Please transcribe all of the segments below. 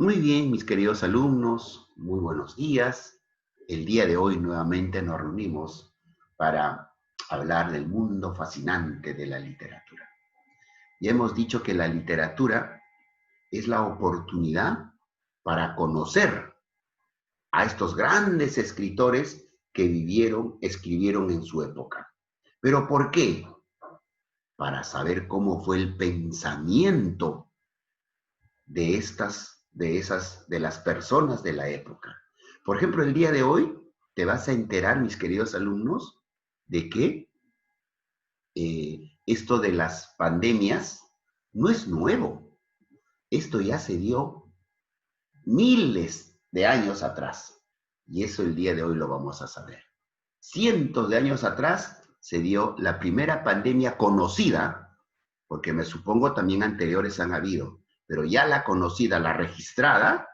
Muy bien, mis queridos alumnos, muy buenos días. El día de hoy nuevamente nos reunimos para hablar del mundo fascinante de la literatura. Ya hemos dicho que la literatura es la oportunidad para conocer a estos grandes escritores que vivieron, escribieron en su época. ¿Pero por qué? Para saber cómo fue el pensamiento de las personas de la época. Por ejemplo, el día de hoy te vas a enterar, mis queridos alumnos, de que esto de las pandemias no es nuevo. Esto ya se dio miles de años atrás. Y eso el día de hoy lo vamos a saber. Cientos de años atrás se dio la primera pandemia conocida, porque me supongo también anteriores han habido, pero ya la conocida, la registrada,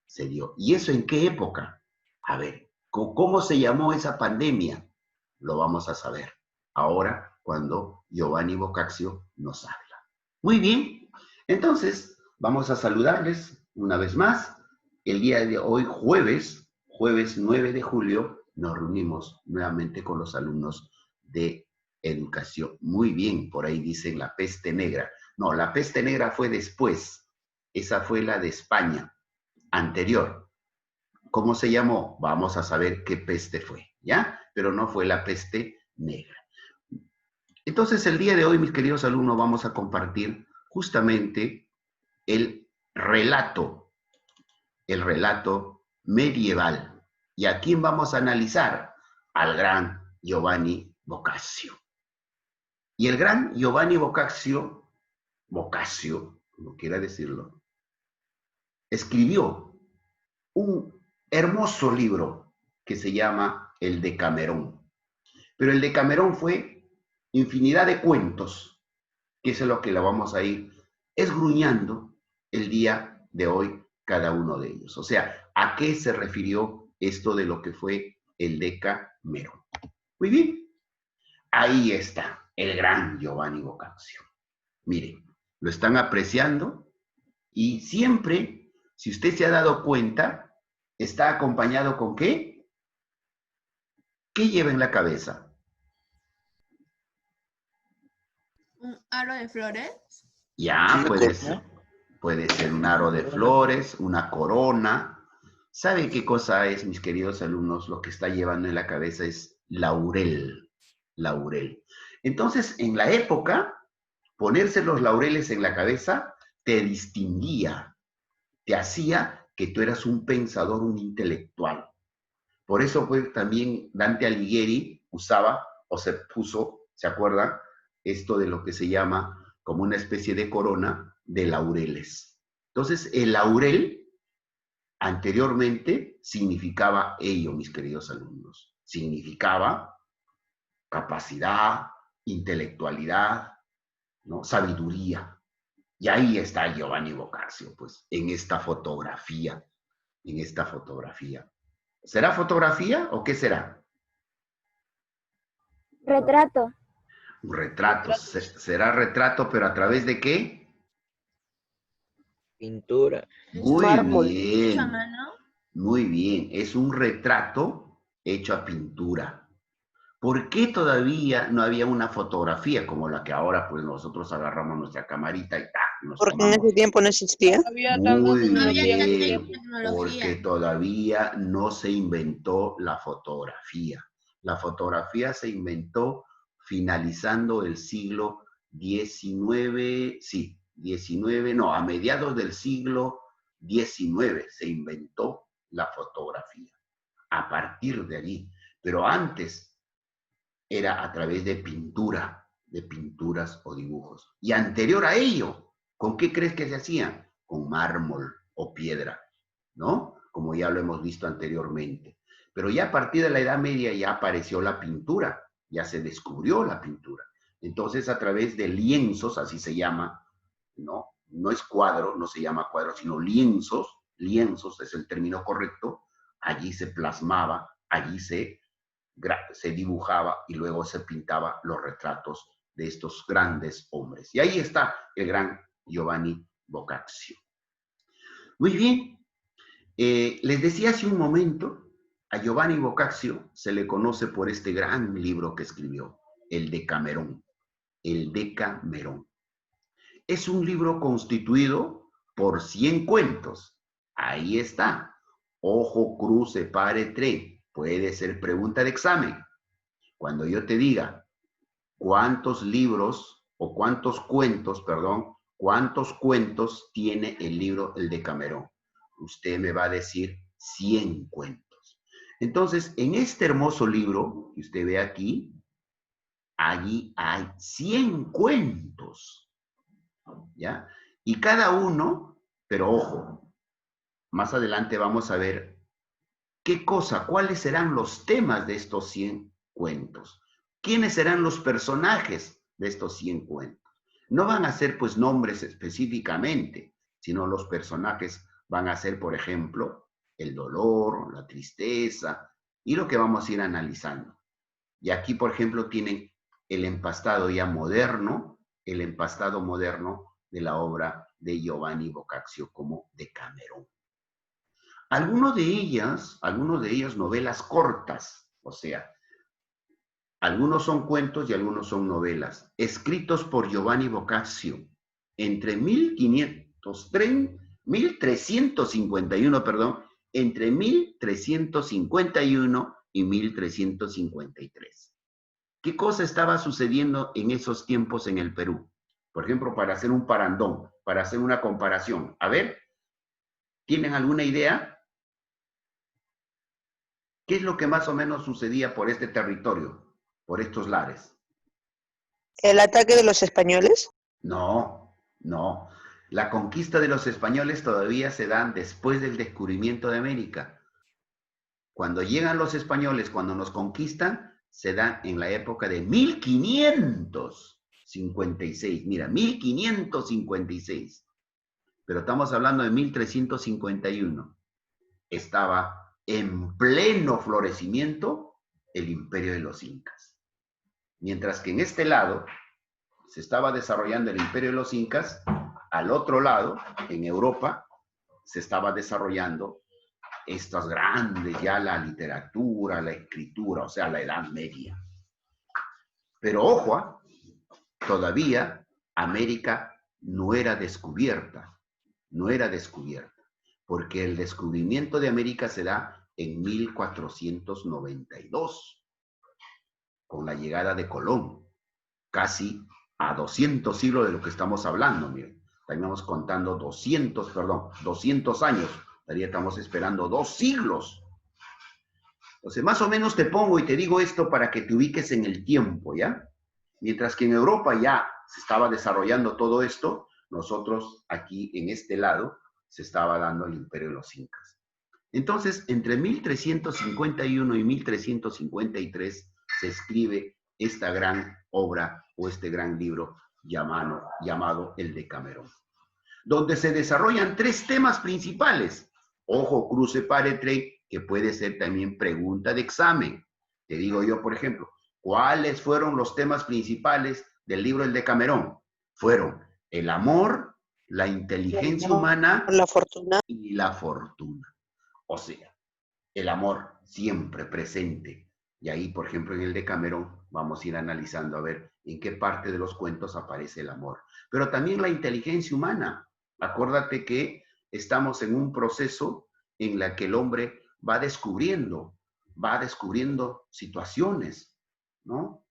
se dio. ¿Y eso en qué época? A ver, ¿cómo se llamó esa pandemia? Lo vamos a saber ahora cuando Giovanni Boccaccio nos habla. Muy bien, entonces vamos a saludarles una vez más. El día de hoy, jueves 9 de julio, nos reunimos nuevamente con los alumnos de educación. Muy bien, por ahí dicen la peste negra. No, la peste negra fue después. Esa fue la de España, anterior. ¿Cómo se llamó? Vamos a saber qué peste fue, ¿ya? Pero no fue la peste negra. Entonces, el día de hoy, mis queridos alumnos, vamos a compartir justamente el relato, el relato medieval. ¿Y a quién vamos a analizar? Al gran Giovanni Boccaccio. Y el gran Giovanni Boccaccio, como quiera decirlo, escribió un hermoso libro que se llama El Decamerón. Pero el Decamerón fue infinidad de cuentos, que es lo que la vamos a ir esgruñando el día de hoy cada uno de ellos. O sea, ¿a qué se refirió esto de lo que fue el Decamerón? Muy bien, ahí está el gran Giovanni Boccaccio. Miren, lo están apreciando y siempre, si usted se ha dado cuenta, está acompañado con ¿qué? ¿Qué lleva en la cabeza? ¿Un aro de flores? Ya, puede ser un aro de flores, una corona. ¿Sabe qué cosa es, mis queridos alumnos? Lo que está llevando en la cabeza es laurel. Laurel. Entonces, en la época, ponerse los laureles en la cabeza te distinguía, te hacía que tú eras un pensador, un intelectual. Por eso pues también Dante Alighieri usaba o se puso, ¿se acuerdan? Esto de lo que se llama como una especie de corona de laureles. Entonces, el laurel anteriormente significaba ello, mis queridos alumnos. Significaba capacidad, intelectualidad, ¿no? Sabiduría. Y ahí está Giovanni Boccaccio, pues, en esta fotografía, en esta fotografía. ¿Será fotografía o qué será? Retrato. Un retrato. ¿Será retrato, pero a través de qué? Pintura. Muy Mármol. bien, muy bien. Es un retrato hecho a pintura. ¿Por qué todavía no había una fotografía como la que ahora pues nosotros agarramos nuestra camarita y nos Porque en tomamos? ese tiempo no existía. Muy Tecnología. bien, porque todavía no se inventó la fotografía. La fotografía se inventó finalizando el siglo XIX, sí, XIX, no, a mediados del siglo XIX se inventó la fotografía. A partir de allí. Pero antes era a través de pintura, de pinturas o dibujos. Y anterior a ello, ¿con qué crees que se hacía? Con mármol o piedra, ¿no? Como ya lo hemos visto anteriormente. Pero ya a partir de la Edad Media ya apareció la pintura, ya se descubrió la pintura. Entonces a través de lienzos, así se llama, ¿no? No es cuadro, no se llama cuadro, sino lienzos, lienzos es el término correcto, allí se plasmaba, allí se dibujaba y luego se pintaba los retratos de estos grandes hombres. Y ahí está el gran Giovanni Boccaccio. Muy bien, Les decía hace un momento, a Giovanni Boccaccio se le conoce por este gran libro que escribió, el Decamerón. El Decamerón. Es un libro constituido por 100 cuentos. Ahí está. Ojo, cruce, pare, tre. Puede ser pregunta de examen. Cuando yo te diga cuántos libros o cuántos cuentos, perdón, cuántos cuentos tiene el libro El Decamerón, usted me va a decir 100 cuentos. Entonces, en este hermoso libro que usted ve aquí, allí hay 100 cuentos, ¿ya? Y cada uno, pero ojo, más adelante vamos a ver qué cosa, cuáles serán los temas de estos 100 cuentos. ¿Quiénes serán los personajes de estos 100 cuentos? No van a ser pues nombres específicamente, sino los personajes van a ser, por ejemplo, el dolor, la tristeza y lo que vamos a ir analizando. Y aquí, por ejemplo, tienen el empastado ya moderno, el empastado moderno de la obra de Giovanni Boccaccio como Decamerón. Algunos de ellas novelas cortas, o sea, algunos son cuentos y algunos son novelas, escritos por Giovanni Boccaccio entre 1351, perdón, entre 1351 y 1353. ¿Qué cosa estaba sucediendo en esos tiempos en el Perú? Por ejemplo, para hacer un parandón, para hacer una comparación. A ver, ¿tienen alguna idea? ¿Qué es lo que más o menos sucedía por este territorio, por estos lares? ¿El ataque de los españoles? No, no. La conquista de los españoles todavía se da después del descubrimiento de América. Cuando llegan los españoles, cuando nos conquistan, se da en la época de 1556. Mira, 1556. Pero estamos hablando de 1351. Estaba en pleno florecimiento el imperio de los incas. Mientras que en este lado se estaba desarrollando el imperio de los incas, al otro lado, en Europa, se estaba desarrollando estas grandes, ya la literatura, la escritura, o sea, la Edad Media. Pero ojo, todavía América no era descubierta, porque el descubrimiento de América se da en 1492, con la llegada de Colón, casi a 200 siglos de lo que estamos hablando, miren. Estaríamos contando 200 años, estamos esperando 2 siglos. Entonces, más o menos te pongo y te digo esto para que te ubiques en el tiempo, ¿ya? Mientras que en Europa ya se estaba desarrollando todo esto, nosotros aquí en este lado se estaba dando el imperio de los incas. Entonces, entre 1351 y 1353 se escribe esta gran obra o este gran libro llamado El Decamerón, donde se desarrollan 3 temas principales. Ojo, cruce, pare, tre, que puede ser también pregunta de examen. Te digo yo, por ejemplo, ¿cuáles fueron los temas principales del libro El Decamerón? Fueron el amor, la inteligencia humana La fortuna. y la fortuna. O sea, el amor siempre presente. Y ahí, por ejemplo, en el Decamerón vamos a ir analizando a ver en qué parte de los cuentos aparece el amor. Pero también la inteligencia humana. Acuérdate que estamos en un proceso en la que el hombre va descubriendo situaciones, ¿no?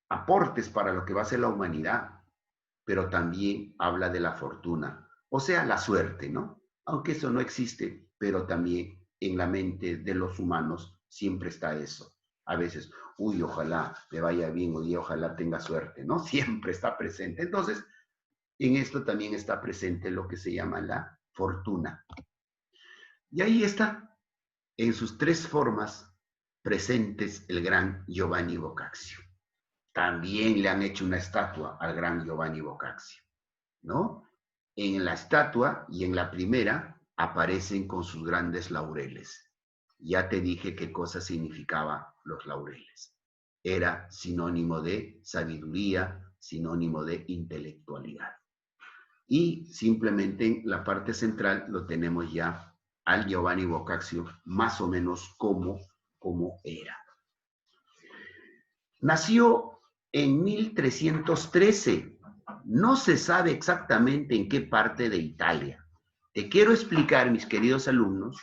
Aportes para lo que va a ser la humanidad, pero también habla de la fortuna, o sea, la suerte, ¿no? Aunque eso no existe, pero también en la mente de los humanos siempre está eso. A veces, uy, ojalá me vaya bien hoy, ojalá tenga suerte, ¿no? Siempre está presente. Entonces, en esto también está presente lo que se llama la fortuna. Y ahí está, en sus 3 formas presentes, el gran Giovanni Boccaccio. También le han hecho una estatua al gran Giovanni Boccaccio, ¿no? En la estatua y en la primera aparecen con sus grandes laureles. Ya te dije qué cosa significaba los laureles. Era sinónimo de sabiduría, sinónimo de intelectualidad. Y simplemente en la parte central lo tenemos ya al Giovanni Boccaccio, más o menos como era. Nació en 1313. No se sabe exactamente en qué parte de Italia. Te quiero explicar, mis queridos alumnos,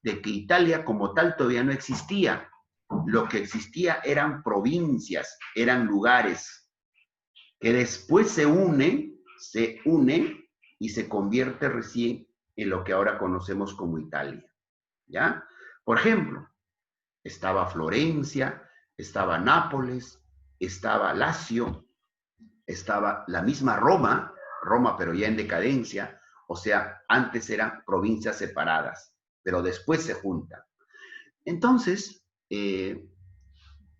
de que Italia como tal todavía no existía. Lo que existía eran provincias, eran lugares que después se unen y se convierte recién en lo que ahora conocemos como Italia. ¿Ya? Por ejemplo, estaba Florencia, estaba Nápoles, estaba Lacio, estaba la misma Roma pero ya en decadencia, o sea, antes eran provincias separadas, pero después se juntan. Entonces,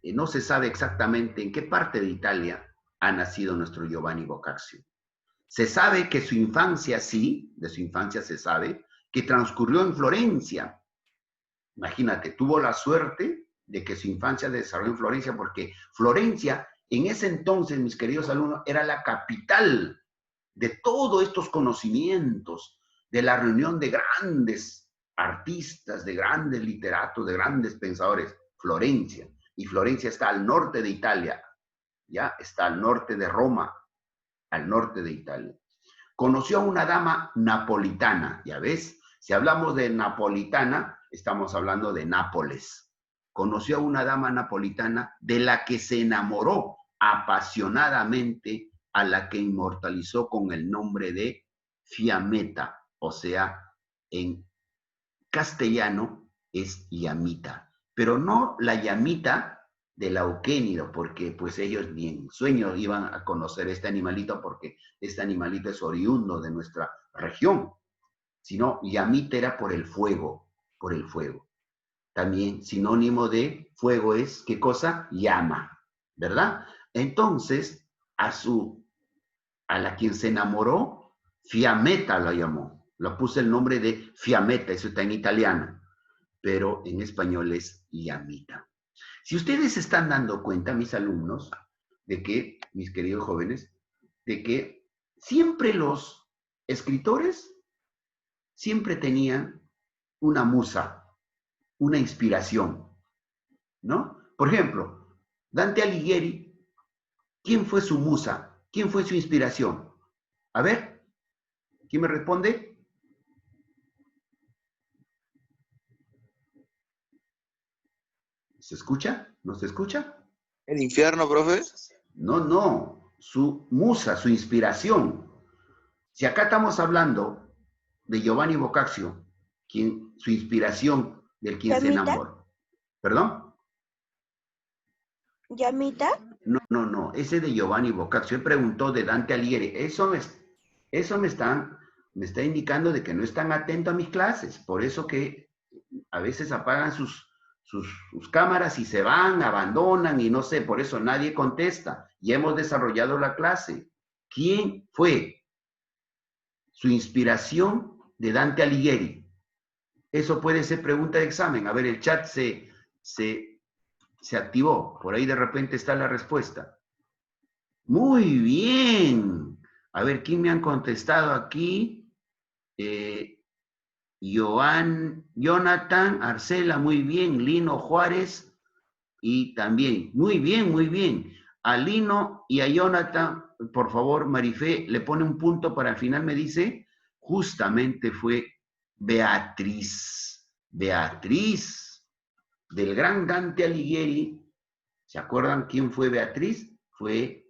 no se sabe exactamente en qué parte de Italia ha nacido nuestro Giovanni Boccaccio. Se sabe que su infancia, sí, de su infancia se sabe, que transcurrió en Florencia. Imagínate, tuvo la suerte de que su infancia desarrolló en Florencia, porque Florencia, en ese entonces, mis queridos alumnos, era la capital de todos estos conocimientos, de la reunión de grandes artistas, de grandes literatos, de grandes pensadores, Florencia. Y Florencia está al norte de Italia, ya está al norte de Roma, al norte de Italia. Conoció a una dama napolitana, ya ves, si hablamos de napolitana, estamos hablando de Nápoles. Conoció a una dama napolitana de la que se enamoró apasionadamente, a la que inmortalizó con el nombre de Fiammetta, o sea, en castellano es llamita, pero no la llamita del auquénido, porque pues ellos ni en sueño iban a conocer este animalito, porque este animalito es oriundo de nuestra región, sino llamita era por el fuego, por el fuego. También sinónimo de fuego es, ¿qué cosa? Llama, ¿verdad? Entonces, a la quien se enamoró, Fiammetta la llamó. Le puse el nombre de Fiammetta, eso está en italiano, pero en español es llamita. Si ustedes se están dando cuenta, mis alumnos, de que, mis queridos jóvenes, de que siempre los escritores siempre tenían una musa, una inspiración, ¿no? Por ejemplo, Dante Alighieri, ¿quién fue su musa? ¿Quién fue su inspiración? A ver, ¿quién me responde? ¿Se escucha? ¿No se escucha? ¿El infierno, profe? No, su musa, su inspiración. Si acá estamos hablando de Giovanni Boccaccio, su inspiración del quien se ¿Llamita? enamoró. ¿Perdón? ¿Llamita? No, ese de Giovanni Boccaccio. Él preguntó de Dante Alighieri. Eso me está indicando de que no están atentos a mis clases. Por eso que a veces apagan sus cámaras y se van, abandonan y no sé, por eso nadie contesta. Y hemos desarrollado la clase. ¿Quién fue su inspiración de Dante Alighieri? Eso puede ser pregunta de examen. A ver, el chat se activó. Por ahí de repente está la respuesta. Muy bien. A ver, ¿quién me han contestado aquí? Jonathan, Arcela, muy bien. Lino Juárez, y también, muy bien. A Lino y a Jonathan, por favor, Marifé, le pone un punto para el final, me dice, justamente fue Beatriz, del gran Dante Alighieri. ¿Se acuerdan quién fue Beatriz? Fue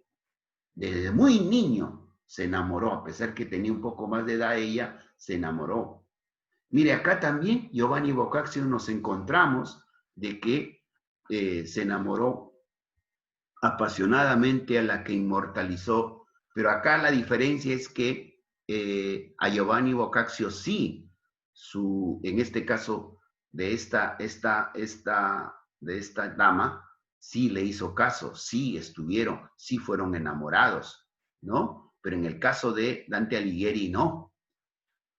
desde muy niño, se enamoró, a pesar que tenía un poco más de edad ella, se enamoró. Mire, acá también Giovanni Boccaccio nos encontramos de que se enamoró apasionadamente a la que inmortalizó, pero acá la diferencia es que a Giovanni Boccaccio sí, en este caso de esta dama, sí le hizo caso, sí estuvieron, sí fueron enamorados, ¿no? Pero en el caso de Dante Alighieri no.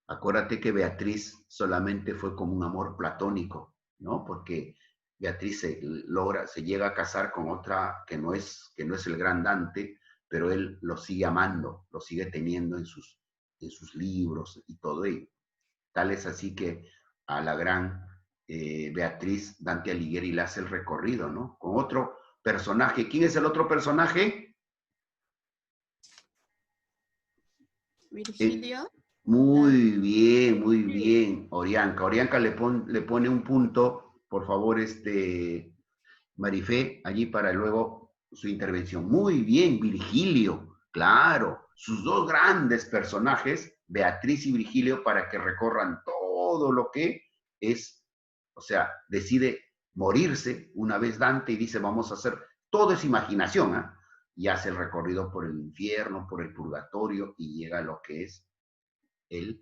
Acuérdate que Beatriz solamente fue como un amor platónico, ¿no? Porque Beatriz se llega a casar con otra que no es el gran Dante, pero él lo sigue amando, lo sigue teniendo en en sus libros y todo ello. Tal es así que a la gran Beatriz Dante Alighieri le hace el recorrido, ¿no? Con otro personaje. ¿Quién es el otro personaje? Virgilio. Muy bien, Orianca. Orianca le pone un punto, por favor, Marifé, allí para luego su intervención. Muy bien, Virgilio, claro, sus dos grandes personajes, Beatriz y Virgilio, para que recorran todo lo que es, o sea, decide morirse una vez Dante y dice, vamos a hacer, todo es imaginación, ¿eh? Y hace el recorrido por el infierno, por el purgatorio y llega a lo que es el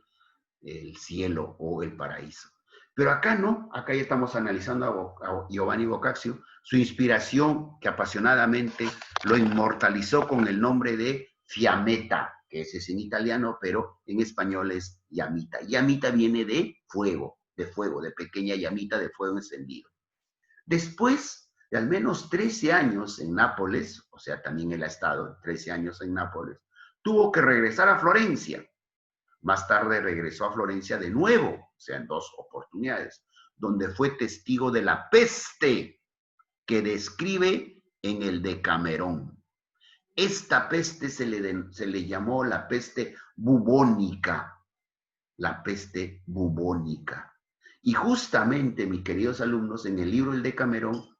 cielo o el paraíso. Pero acá no, acá ya estamos analizando a Giovanni Boccaccio, su inspiración que apasionadamente lo inmortalizó con el nombre de Fiammetta, que ese es en italiano, pero en español es llamita. Llamita viene de fuego, de pequeña llamita de fuego encendido. Después de al menos 13 años en Nápoles, o sea, también él ha estado 13 años en Nápoles, tuvo que regresar a Florencia. Más tarde regresó a Florencia de nuevo, o sea, en 2 oportunidades, donde fue testigo de la peste que describe en el Decamerón. Esta peste se le llamó la peste bubónica, la peste bubónica. Y justamente, mis queridos alumnos, en el libro El Decamerón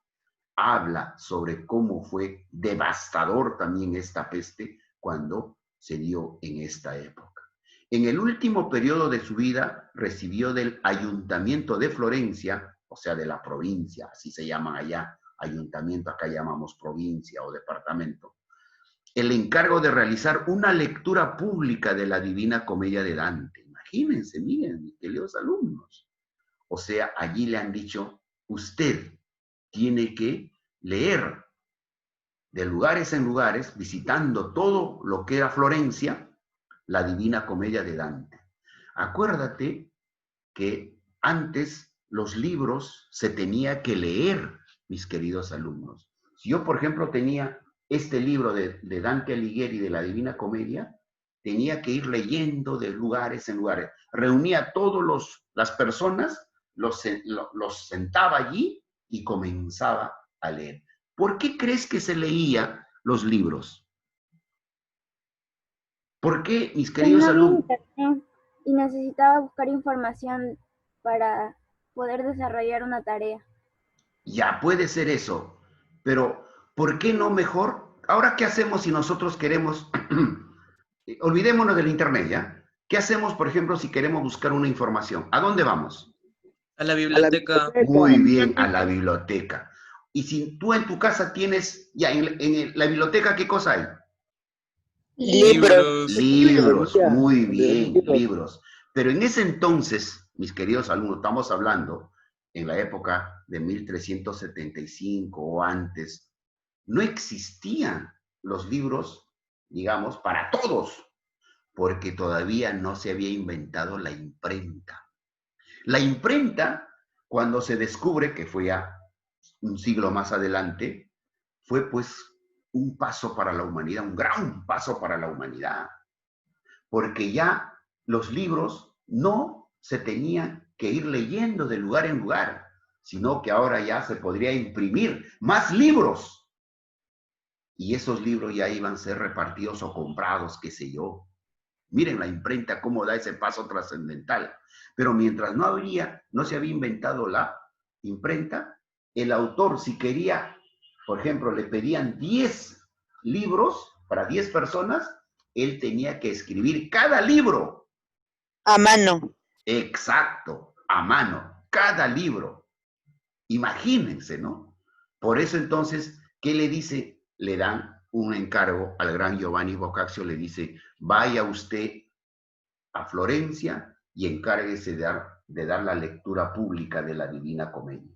habla sobre cómo fue devastador también esta peste cuando se dio en esta época. En el último periodo de su vida recibió del Ayuntamiento de Florencia, o sea, de la provincia, así se llaman allá, ayuntamiento, acá llamamos provincia o departamento, el encargo de realizar una lectura pública de la Divina Comedia de Dante. Imagínense, miren, mis queridos alumnos. O sea, allí le han dicho, usted tiene que leer de lugares en lugares, visitando todo lo que era Florencia, la Divina Comedia de Dante. Acuérdate que antes los libros se tenía que leer, mis queridos alumnos. Si yo, por ejemplo, tenía este libro de Dante Alighieri de la Divina Comedia, tenía que ir leyendo de lugares en lugares. Reunía a todas las personas, los sentaba allí y comenzaba a leer. ¿Por qué crees que se leía los libros? ¿Por qué, mis queridos alumnos? Internet y necesitaba buscar información para poder desarrollar una tarea. Ya puede ser eso, pero ¿por qué no mejor? Ahora, ¿qué hacemos si nosotros queremos, olvidémonos del internet, ¿ya? ¿Qué hacemos, por ejemplo, si queremos buscar una información? ¿A dónde vamos? A la biblioteca. Muy bien, a la biblioteca. Y si tú en tu casa tienes, ya, en la biblioteca, ¿qué cosa hay? Libros. Libros, muy bien, libros. Pero en ese entonces, mis queridos alumnos, estamos hablando en la época de 1375 o antes, no existían los libros, digamos, para todos, porque todavía no se había inventado la imprenta. La imprenta, cuando se descubre, que fue ya un siglo más adelante, fue pues un paso para la humanidad, un gran paso para la humanidad, porque ya los libros no se tenían que ir leyendo de lugar en lugar, sino que ahora ya se podría imprimir más libros, y esos libros ya iban a ser repartidos o comprados, qué sé yo. Miren la imprenta cómo da ese paso trascendental. Pero mientras no se había inventado la imprenta, el autor, si quería, por ejemplo, le pedían 10 libros para 10 personas, él tenía que escribir cada libro. A mano. Exacto, a mano, cada libro. Imagínense, ¿no? Por eso entonces, ¿qué le dice? Le dan un encargo al gran Giovanni Boccaccio, le dice, vaya usted a Florencia y encárguese de dar la lectura pública de la Divina Comedia.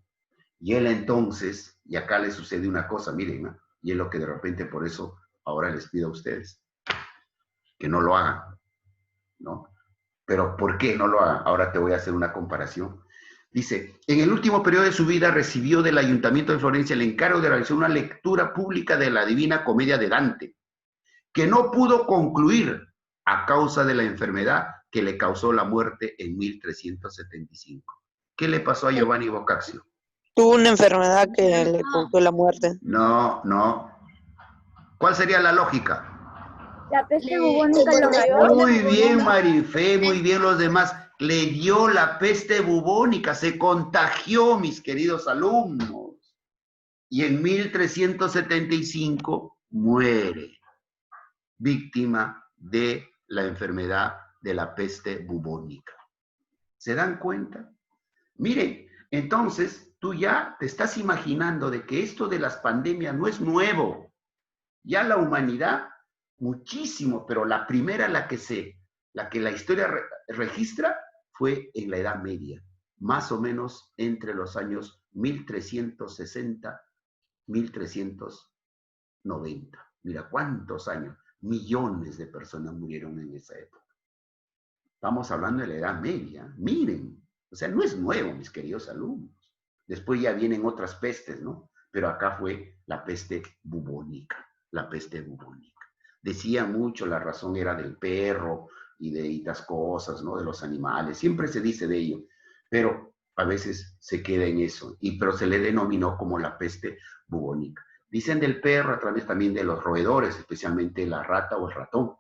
Y él entonces, y acá le sucede una cosa, miren, ¿no? Y es lo que de repente por eso ahora les pido a ustedes, que no lo hagan, ¿no? Pero ¿por qué no lo hagan? Ahora te voy a hacer una comparación. Dice, en el último periodo de su vida recibió del Ayuntamiento de Florencia el encargo de realizar una lectura pública de la Divina Comedia de Dante, que no pudo concluir a causa de la enfermedad que le causó la muerte en 1375. ¿Qué le pasó a Giovanni Boccaccio? Tuvo una enfermedad que le causó la muerte. No, no. ¿Cuál sería la lógica? La peste bubónica lo mató. Muy bien, Marifé, muy bien los demás. Le dio la peste bubónica, se contagió, mis queridos alumnos. Y en 1375 muere, víctima de la enfermedad de la peste bubónica. ¿Se dan cuenta? Miren, entonces tú ya te estás imaginando de que esto de las pandemias no es nuevo. Ya la humanidad, muchísimo, pero la primera la que la historia registra fue en la Edad Media, más o menos entre los años 1360, 1390. Mira cuántos años, millones de personas murieron en esa época. Estamos hablando de la Edad Media, miren, o sea, no es nuevo, mis queridos alumnos. Después ya vienen otras pestes, ¿no? Pero acá fue la peste bubónica, la peste bubónica. Decían mucho, la razón era del perro y de estas cosas, ¿no? De los animales, siempre se dice de ello, pero a veces se queda en eso, pero se le denominó como la peste bubónica. Dicen del perro a través también de los roedores, especialmente la rata o el ratón,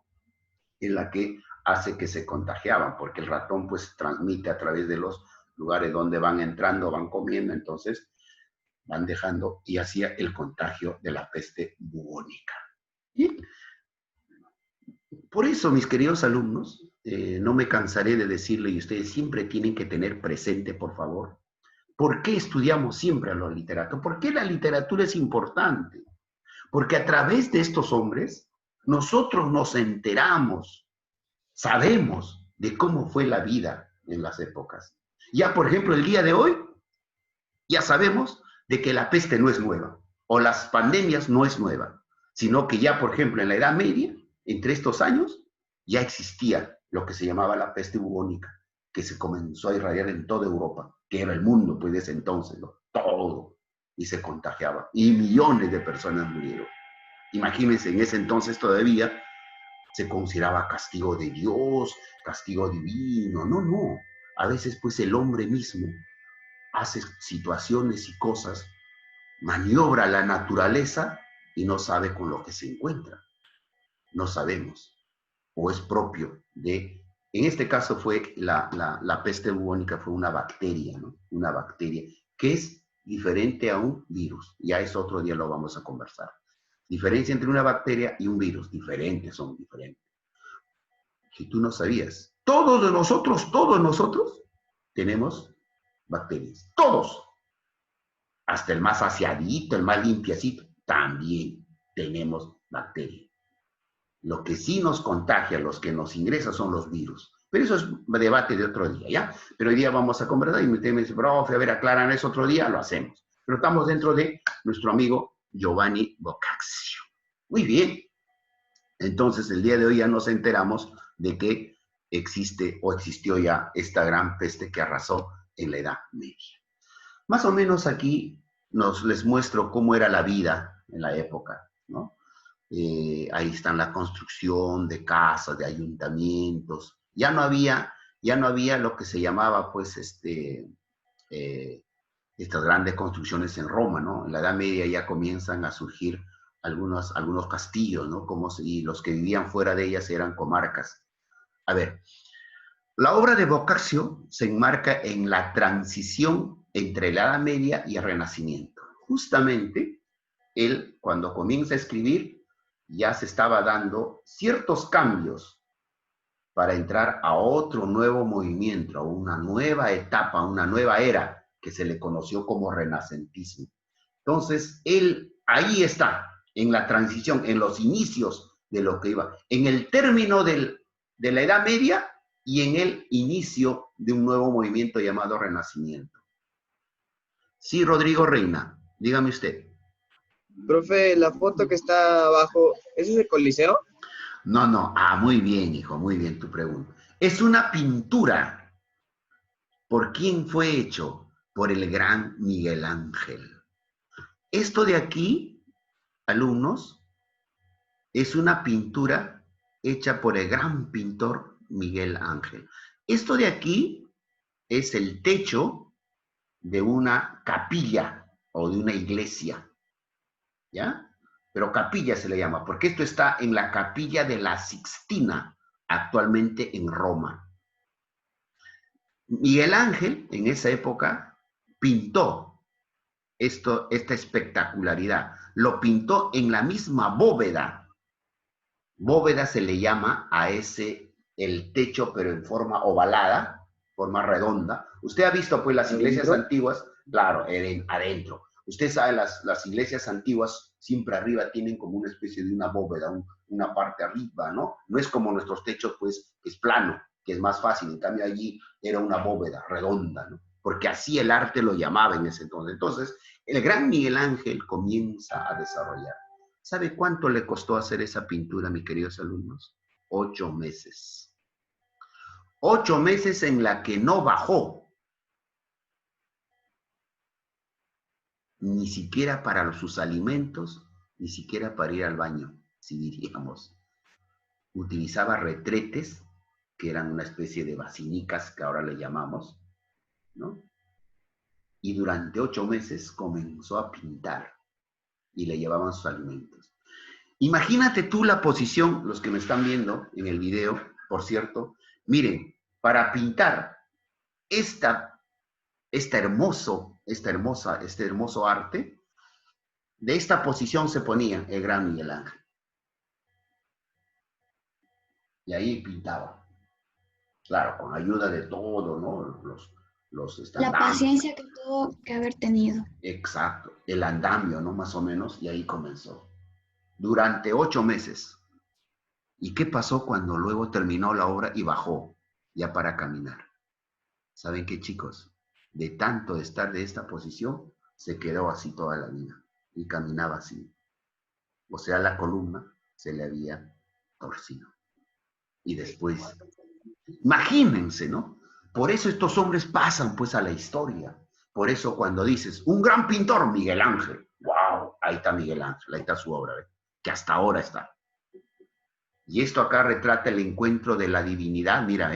en la que hace que se contagiaban, porque el ratón pues transmite a través de los lugares donde van entrando, van comiendo, entonces van dejando y hacía el contagio de la peste bubónica. ¿Sí? Por eso, mis queridos alumnos, no me cansaré de decirle, y ustedes siempre tienen que tener presente, por favor, ¿por qué estudiamos siempre a los literatos? ¿Por qué la literatura es importante? Porque a través de estos hombres, nosotros nos enteramos, sabemos de cómo fue la vida en las épocas. Ya, por ejemplo, el día de hoy, ya sabemos de que la peste no es nueva, o las pandemias no es nueva, sino que ya, por ejemplo, en la Edad Media, entre estos años, ya existía lo que se llamaba la peste bubónica, que se comenzó a irradiar en toda Europa, que era el mundo, pues, de ese entonces, ¿no? Todo, y se contagiaba, y millones de personas murieron. Imagínense, en ese entonces todavía se consideraba castigo de Dios, castigo divino, no, no. A veces, pues, el hombre mismo hace situaciones y cosas, maniobra la naturaleza y no sabe con lo que se encuentra. No sabemos, o es propio de, en este caso fue la peste bubónica, fue una bacteria, ¿no? Una bacteria que es diferente a un virus, ya es otro día lo vamos a conversar. Diferencia entre una bacteria y un virus, diferentes, son diferentes. Si tú no sabías, todos nosotros tenemos bacterias, todos, hasta el más aseadito, el más limpiacito, también tenemos bacterias. Lo que sí nos contagia, los que nos ingresa son los virus. Pero eso es debate de otro día, ¿ya? Pero hoy día vamos a conversar y usted me dice, profe, a ver, aclaran eso otro día, lo hacemos. Pero estamos dentro de nuestro amigo Giovanni Boccaccio. Muy bien. Entonces, el día de hoy ya nos enteramos de que existe o existió ya esta gran peste que arrasó en la Edad Media. Más o menos aquí les muestro cómo era la vida en la época, ¿no? Ahí están la construcción de casas, de ayuntamientos. Ya no había lo que se llamaba, pues, estas grandes construcciones en Roma, ¿no? En la Edad Media ya comienzan a surgir algunos castillos, ¿no? Y los que vivían fuera de ellas eran comarcas. A ver, la obra de Boccaccio se enmarca en la transición entre la Edad Media y el Renacimiento. Justamente, él, cuando comienza a escribir, ya se estaba dando ciertos cambios para entrar a otro nuevo movimiento, a una nueva etapa, una nueva era, que se le conoció como renacentismo. Entonces, él ahí está, en la transición, en los inicios de lo que iba, en el término de la Edad Media y en el inicio de un nuevo movimiento llamado Renacimiento. Sí, Rodrigo Reina, dígame usted. Profe, la foto que está abajo, ¿ese es el Coliseo? No, no. Ah, muy bien, hijo, muy bien tu pregunta. Es una pintura. ¿Por quién fue hecho? Por el gran Miguel Ángel. Esto de aquí, alumnos, es una pintura hecha por el gran pintor Miguel Ángel. Esto de aquí es el techo de una capilla o de una iglesia, ¿ya? Pero capilla se le llama, porque esto está en la capilla de la Sixtina, actualmente en Roma. Miguel Ángel, en esa época, pintó esta espectacularidad. Lo pintó en la misma bóveda. Bóveda se le llama a ese, el techo, pero en forma ovalada, forma redonda. Usted ha visto, pues, las iglesias antiguas, claro, adentro. Usted sabe, las iglesias antiguas siempre arriba tienen como una especie de una bóveda, una parte arriba, ¿no? No es como nuestros techos, pues, que es plano, que es más fácil. En cambio, allí era una bóveda redonda, ¿no? Porque así el arte lo llamaba en ese entonces. Entonces, el gran Miguel Ángel comienza a desarrollar. ¿Sabe cuánto le costó hacer esa pintura, mis queridos alumnos? 8 meses. 8 meses en la que no bajó. Ni siquiera para sus alimentos, ni siquiera para ir al baño, si diríamos. Utilizaba retretes, que eran una especie de basinicas, que ahora le llamamos, ¿no? Y durante 8 meses comenzó a pintar y le llevaban sus alimentos. Imagínate tú la posición, los que me están viendo en el video, por cierto, miren, para pintar este hermoso arte, de esta posición se ponía el gran Miguel Ángel. Y ahí pintaba. Claro, con ayuda de todo, ¿no? Los La paciencia que tuvo que haber tenido. Exacto, el andamio, ¿no? Más o menos, y ahí comenzó. Durante 8 meses. ¿Y qué pasó cuando luego terminó la obra y bajó ya para caminar? ¿Saben qué, chicos? De tanto estar de esta posición, se quedó así toda la vida y caminaba así. O sea, la columna se le había torcido. Y después, imagínense, ¿no? Por eso estos hombres pasan pues a la historia. Por eso cuando dices, un gran pintor, Miguel Ángel. ¡Wow! Ahí está Miguel Ángel, ahí está su obra, ¿ves? Que hasta ahora está. Y esto acá retrata el encuentro de la divinidad, mira,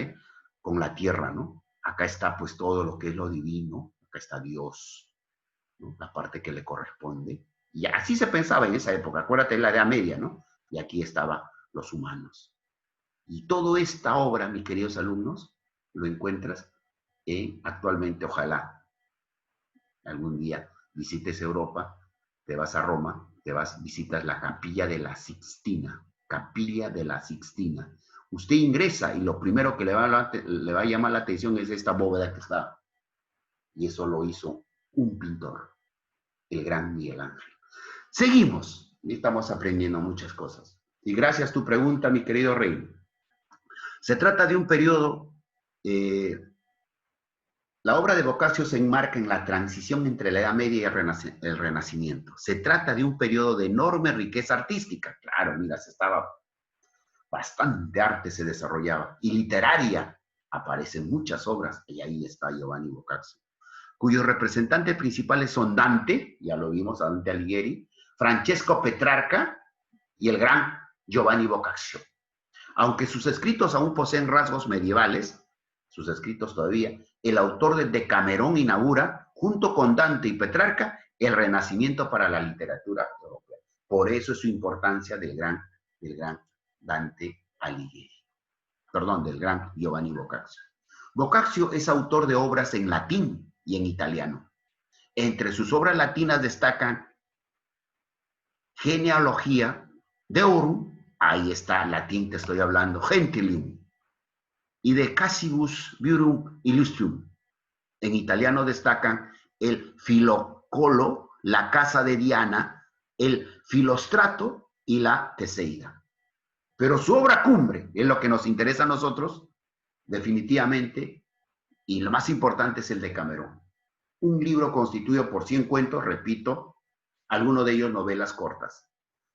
con la tierra, ¿no? Acá está pues todo lo que es lo divino, acá está Dios, ¿no? La parte que le corresponde. Y así se pensaba en esa época, acuérdate de la Edad Media, ¿no? Y aquí estaban los humanos. Y toda esta obra, mis queridos alumnos, lo encuentras actualmente, ojalá, algún día visites Europa, te vas a Roma, visitas la Capilla de la Sixtina. Capilla de la Sixtina. Usted ingresa y lo primero que le va a llamar la atención es esta bóveda que está. Y eso lo hizo un pintor, el gran Miguel Ángel. Seguimos. Y estamos aprendiendo muchas cosas. Y gracias a tu pregunta, mi querido Rey. Se trata de un periodo, la obra de Boccaccio se enmarca en la transición entre la Edad Media y el Renacimiento. Se trata de un periodo de enorme riqueza artística. Claro, mira, bastante arte se desarrollaba. Y literaria, aparecen muchas obras, y ahí está Giovanni Boccaccio, cuyos representantes principales son Dante, ya lo vimos, Dante Alighieri, Francesco Petrarca y el gran Giovanni Boccaccio. Aunque sus escritos aún poseen rasgos medievales, sus escritos todavía, el autor del Decamerón inaugura, junto con Dante y Petrarca, el renacimiento para la literatura europea. Por eso es su importancia del gran Dante Alighieri. Perdón, del gran Giovanni Boccaccio. Boccaccio es autor de obras en latín y en italiano. Entre sus obras latinas destacan Genealogía Deorum, ahí está, latín te estoy hablando, Gentilium, y de Cassibus Virum Illustrium. En italiano destacan el Filocolo, la Casa de Diana, el Filostrato y la Teseida. Pero su obra cumbre, es lo que nos interesa a nosotros, definitivamente, y lo más importante es el Decamerón. Un libro constituido por 100 cuentos, repito, algunos de ellos novelas cortas,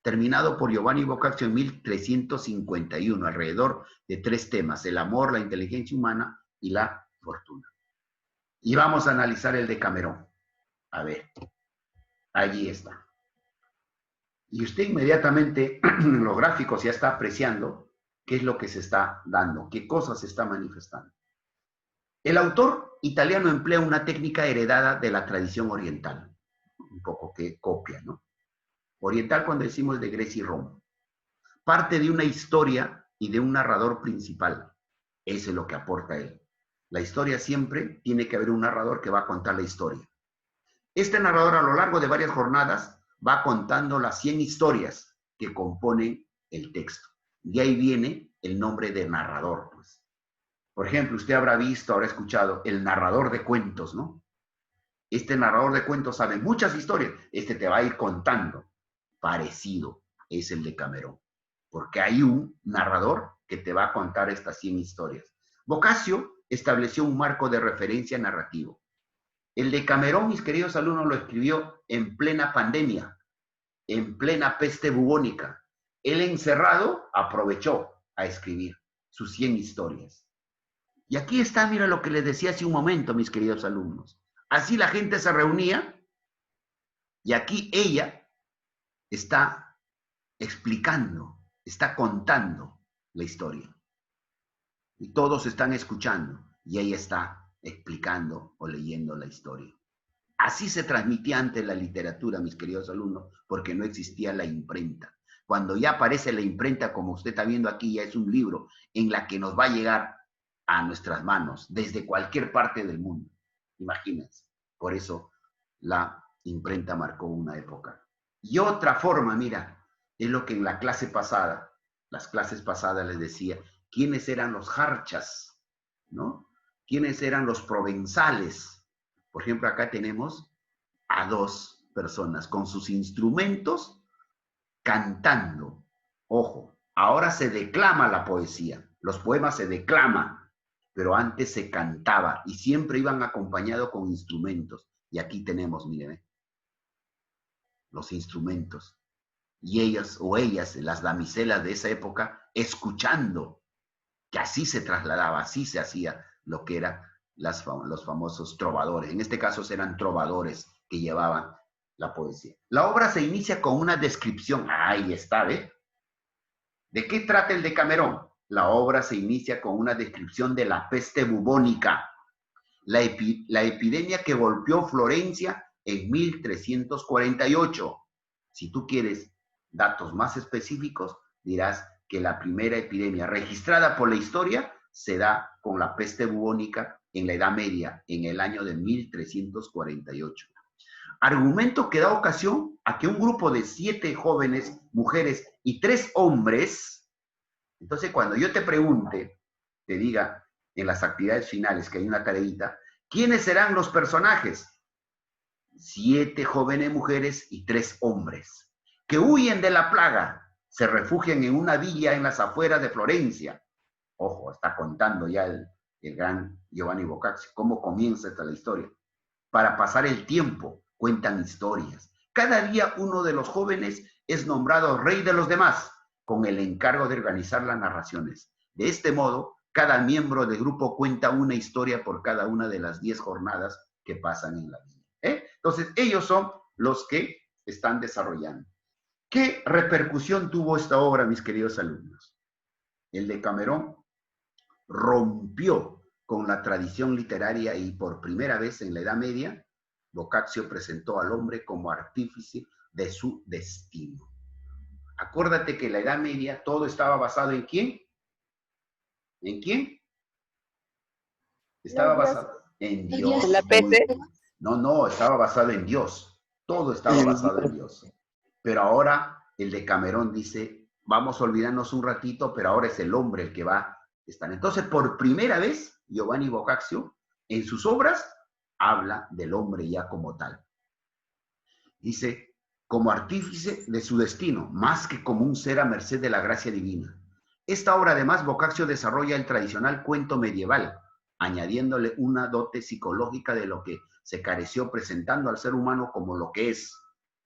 terminado por Giovanni Boccaccio en 1351, alrededor de 3 temas: el amor, la inteligencia humana y la fortuna. Y vamos a analizar el Decamerón. A ver, allí está. Y usted inmediatamente en los gráficos ya está apreciando qué es lo que se está dando, qué cosas se está manifestando. El autor italiano emplea una técnica heredada de la tradición oriental, un poco que copia, ¿no? Oriental cuando decimos de Grecia y Roma. Parte de una historia y de un narrador principal. Eso es lo que aporta él. La historia siempre tiene que haber un narrador que va a contar la historia. Este narrador a lo largo de varias jornadas va contando las 100 historias que componen el texto. Y ahí viene el nombre de narrador, pues. Por ejemplo, usted habrá visto, habrá escuchado el narrador de cuentos, ¿no? Este narrador de cuentos sabe muchas historias. Este te va a ir contando. Parecido es el de Camerón. Porque hay un narrador que te va a contar estas 100 historias. Boccaccio estableció un marco de referencia narrativo. El de Camerón, mis queridos alumnos, lo escribió en plena pandemia, en plena peste bubónica. Él encerrado aprovechó a escribir sus 100 historias. Y aquí está, mira lo que les decía hace un momento, mis queridos alumnos. Así la gente se reunía y aquí ella está explicando, está contando la historia. Y todos están escuchando y ella está explicando o leyendo la historia. Así se transmitía antes la literatura, mis queridos alumnos, porque no existía la imprenta. Cuando ya aparece la imprenta, como usted está viendo aquí, ya es un libro en la que nos va a llegar a nuestras manos desde cualquier parte del mundo. Imagínense. Por eso la imprenta marcó una época. Y otra forma, mira, es lo que en la clase pasada, las clases pasadas les decía, quiénes eran los jarchas, ¿no? Quiénes eran los provenzales. Por ejemplo, acá tenemos a dos personas con sus instrumentos cantando. Ojo, ahora se declama la poesía, los poemas se declaman, pero antes se cantaba y siempre iban acompañados con instrumentos. Y aquí tenemos, miren, los instrumentos. Y ellos o ellas, las damiselas de esa época, escuchando, que así se trasladaba, así se hacía lo que eran los famosos trovadores. En este caso eran trovadores que llevaban la poesía. La obra se inicia con una descripción. Ahí está, ¿ve? ¿De qué trata el Decamerón? La obra se inicia con una descripción de la peste bubónica, la epidemia que golpeó Florencia en 1348. Si tú quieres datos más específicos, dirás que la primera epidemia registrada por la historia se da con la peste bubónica en la Edad Media, en el año de 1348. Argumento que da ocasión a que un grupo de 7 jóvenes, mujeres y 3 hombres, entonces cuando yo te pregunte, te diga en las actividades finales que hay una tareita, ¿quiénes serán los personajes? 7 jóvenes mujeres y 3 hombres, que huyen de la plaga, se refugian en una villa en las afueras de Florencia. Ojo, está contando ya el gran Giovanni Boccaccio cómo comienza esta la historia. Para pasar el tiempo, cuentan historias. Cada día uno de los jóvenes es nombrado rey de los demás, con el encargo de organizar las narraciones. De este modo, cada miembro del grupo cuenta una historia por cada una de las 10 jornadas que pasan en la vida. Entonces, ellos son los que están desarrollando. ¿Qué repercusión tuvo esta obra, mis queridos alumnos? El Decamerón rompió con la tradición literaria y por primera vez en la Edad Media, Boccaccio presentó al hombre como artífice de su destino. Acuérdate que en la Edad Media todo estaba basado ¿en quién? ¿En quién? Estaba basado en Dios. ¿En la peste? No, estaba basado en Dios. Todo estaba basado en Dios. Pero ahora el Decamerón dice, vamos a olvidarnos un ratito, pero ahora es el hombre el que va a estar. Entonces, por primera vez, Giovanni Boccaccio, en sus obras, habla del hombre ya como tal. Dice, como artífice de su destino, más que como un ser a merced de la gracia divina. Esta obra, además, Boccaccio desarrolla el tradicional cuento medieval, añadiéndole una dote psicológica de lo que se careció, presentando al ser humano como lo que es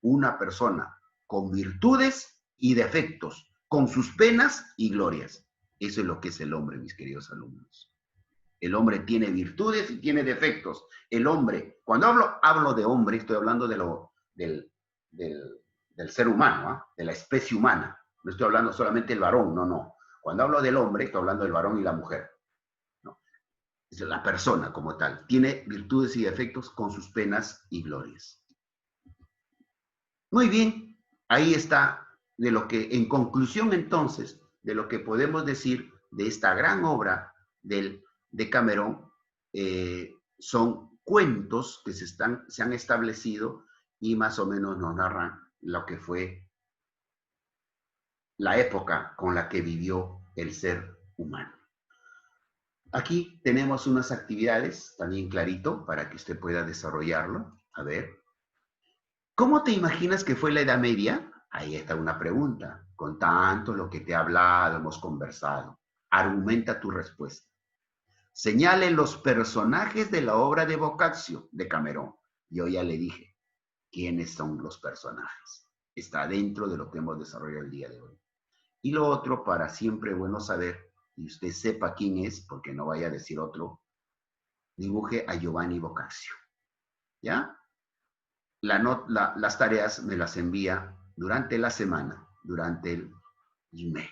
una persona, con virtudes y defectos, con sus penas y glorias. Eso es lo que es el hombre, mis queridos alumnos. El hombre tiene virtudes y tiene defectos. El hombre, cuando hablo de hombre, estoy hablando del ser humano, de la especie humana. No estoy hablando solamente del varón, no. Cuando hablo del hombre, estoy hablando del varón y la mujer. ¿No? Es la persona como tal. Tiene virtudes y defectos con sus penas y glorias. Muy bien, ahí está de lo que, en conclusión entonces, de lo que podemos decir de esta gran obra de Decamerón, son cuentos que se han establecido y más o menos nos narran lo que fue la época con la que vivió el ser humano. Aquí tenemos unas actividades, también clarito, para que usted pueda desarrollarlo. A ver. ¿Cómo te imaginas que fue la Edad Media? Ahí está una pregunta. Con tanto lo que te he hablado, hemos conversado. Argumenta tu respuesta. Señale los personajes de la obra de Boccaccio, de Camerón. Yo ya le dije quiénes son los personajes. Está dentro de lo que hemos desarrollado el día de hoy. Y lo otro, para siempre bueno saber, y usted sepa quién es, porque no vaya a decir otro, dibuje a Giovanni Boccaccio. ¿Ya? Las tareas me las envía durante la semana, durante el email.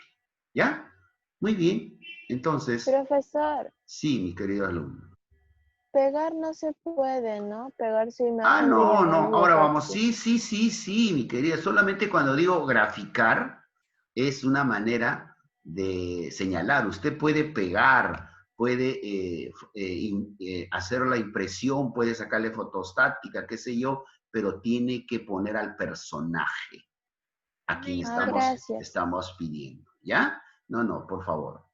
¿Ya? Muy bien. Entonces, Profesor, sí, mi querido alumno. pegar no se puede, ¿no? Pegar su imagen. Ah, de no, Giovanni no. Ahora vamos. Boccaccio. Sí, mi querida. Solamente cuando digo graficar, es una manera de señalar. Usted puede pegar, puede hacer la impresión, puede sacarle fotostática, qué sé yo, pero tiene que poner al personaje a quien Gracias. estamos pidiendo. ¿Ya? No, por favor.